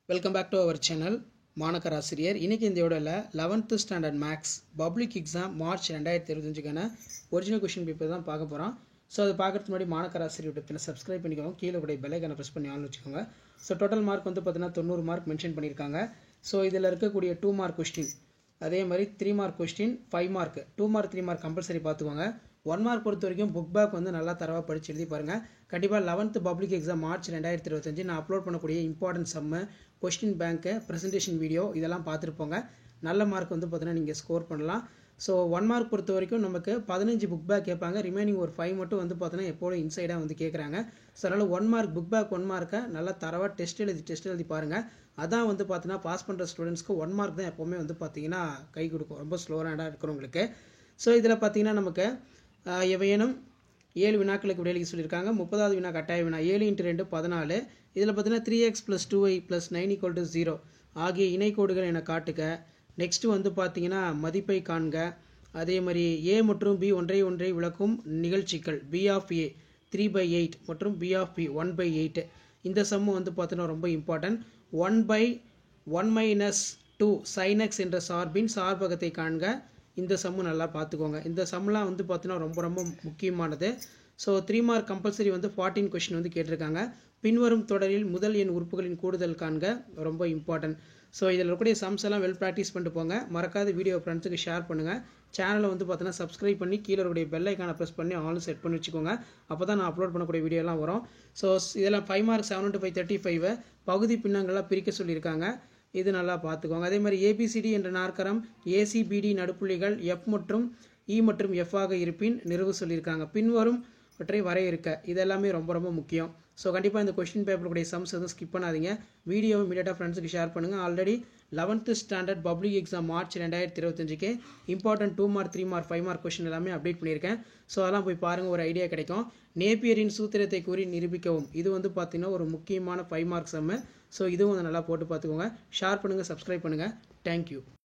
Welcome back to our channel மாணக்கர் ஆசிரியர். இன்றைக்கி இந்த வீடியோவில் 11th standard maths public exam March 2025க்கான ஒரிஜினல் கொஷின் பேப்பர் தான் பார்க்க போகிறோம். ஸோ அது பார்க்குறதுக்கு முன்னாடி மாணக்கர் ஆசிரியர் யூடியூப் சப்ஸ்கிரைப் பண்ணிக்கோங்க. கீழே கூட பெல்லைக்கான ப்ரெஸ் பண்ணி ஆன் வச்சுக்கோங்க. ஸோ டோட்டல் மார்க் வந்து பார்த்தீங்கன்னா 90 மார்க் மென்ஷன் பண்ணியிருக்காங்க. ஸோ இதில் இருக்கக்கூடிய 2 மார்க் கொஸ்டின், அதே மாதிரி 3 mark question, 5 mark, 2 mark 3 mark compulsory பார்த்துக்கோங்க. 1 மார்க் பொறுத்த வரைக்கும் புக் பேக் வந்து நல்லா தரவாக படித்து எழுதி பாருங்கள். கண்டிப்பாக 11th பப்ளிக் எக்ஸாம் மார்ச் 2025 நான் அப்லோட் பண்ணக்கூடிய இம்பார்ட்டன்ட் சம்மு, கொஸ்டின் பேங்க்கு, ப்ரெசன்டேஷன் வீடியோ இதெல்லாம் பார்த்துருப்போங்க. நல்ல மார்க் வந்து பார்த்தீங்கன்னா நீங்கள் ஸ்கோர் பண்ணலாம். ஸோ 1 மார்க் பொறுத்த வரைக்கும் நமக்கு 15 புக் பேக் கேட்பாங்க. ரிமைனிங் ஒரு 5 மட்டும் வந்து பார்த்தீங்கன்னா எப்போதும் இன்சைடாக வந்து கேட்குறாங்க. ஸோ அதனால் 1 மார்க் புக் பேக் 1 மார்க்கை நல்லா தரவாக டெஸ்ட் எழுதி பாருங்கள். அதான் வந்து பார்த்தீங்கன்னா பாஸ் பண்ணுற ஸ்டூடெண்ட்ஸ்க்கு 1 மார்க் தான் எப்போவுமே வந்து பார்த்தீங்கன்னா கை கொடுக்கும், ரொம்ப ஸ்லோராக இருக்கிறவங்களுக்கு. ஸோ இதில் பார்த்தீங்கன்னா நமக்கு எவையேனும் 7 வினாக்களுக்கு விடையளிக்க சொல்லியிருக்காங்க. 30வது வினா கட்டாய வினா 7 × 2 14. இதில் பார்த்தீங்கன்னா 3x + 2y + 9 = 0 ஆகிய இணைக்கோடுகள் என காட்டுக. நெக்ஸ்ட்டு வந்து பார்த்தீங்கன்னா மதிப்பை காண்க. அதே மாதிரி a மற்றும் b ஒன்றை விளக்கும் நிகழ்ச்சிகள் b of a 3/8 மற்றும் b of b 1/8. இந்த சம்மு வந்து பார்த்தீங்கன்னா ரொம்ப இம்பார்ட்டன்ட். 1/1 - 2 sin x என்ற சார்பின் சார்பகத்தை காண்க. இந்த சம்மு நல்லா பார்த்துக்கோங்க. இந்த சம்முலாம் வந்து பார்த்தீங்கன்னா ரொம்ப முக்கியமானது. ஸோ 3 மார்க் கம்பல்சரி வந்து 14 கொஸ்டின் வந்து கேட்டிருக்காங்க. பின்வரும் தொடரில் முதல் எண் உறுப்புகளின் கூடுதல் காண்க, ரொம்ப இம்பார்ட்டன்ட். ஸோ இதில் இருக்கக்கூடிய சம்ஸ் எல்லாம் ப்ராக்டிஸ் பண்ணிட்டு போங்க. மறக்காத வீடியோ ஃப்ரெண்ட்ஸுக்கு ஷேர் பண்ணுங்கள். சேனலை வந்து பார்த்தீங்கன்னா சப்ஸ்கிரைப் பண்ணி கீழே இருக்கக்கூடிய பெல் ஐக்கானை ப்ரெஸ் பண்ணி ஆல் செட் பண்ணி வச்சுக்கோங்க. அப்போ தான் நான் அப்லோட் பண்ணக்கூடிய வீடியோலாம் வரும். ஸோ இதெல்லாம் 5 மார்க் 7 × 5 35 பகுதி பின்னங்களாக பிரிக்க சொல்லியிருக்காங்க. இது நல்லா பார்த்துக்கோங்க. அதே மாதிரி ஏபிசிடி என்ற நாற்கரம் ஏசிபிடி நடுப்புள்ளிகள் எஃப் மற்றும் இ மற்றும் எஃப் ஆக இருப்பின் நிறுவ சொல்லியிருக்காங்க. பின்வரும் பற்றி வரையறுக்க. இது எல்லாமே ரொம்ப முக்கியம். ஸோ கண்டிப்பாக இந்த கொஸ்டின் பேப்பருடைய சம்ஸ் எதுவும் ஸ்கிப் பண்ணாதீங்க. வீடியோவை இமீடியட்டாக ஃப்ரெண்ட்ஸுக்கு ஷேர் பண்ணுங்கள். Already 11th standard public exam March 2025க்கு important 2 mark 3 mark 5 mark question எல்லாமே அப்டேட் பண்ணியிருக்கேன். ஸோ அதெல்லாம் போய் பாருங்கள், ஒரு ஐடியா கிடைக்கும். நேப்பியரின் சூத்திரத்தை கூறி நிரூபிக்கவும். இது வந்து பார்த்தீங்கன்னா ஒரு முக்கியமான 5 மார்க் சம்மு. ஸோ இதுவும் நல்லா போட்டு பார்த்துக்கோங்க. ஷேர் பண்ணுங்கள், சப்ஸ்கிரைப் பண்ணுங்கள். தேங்க்யூ.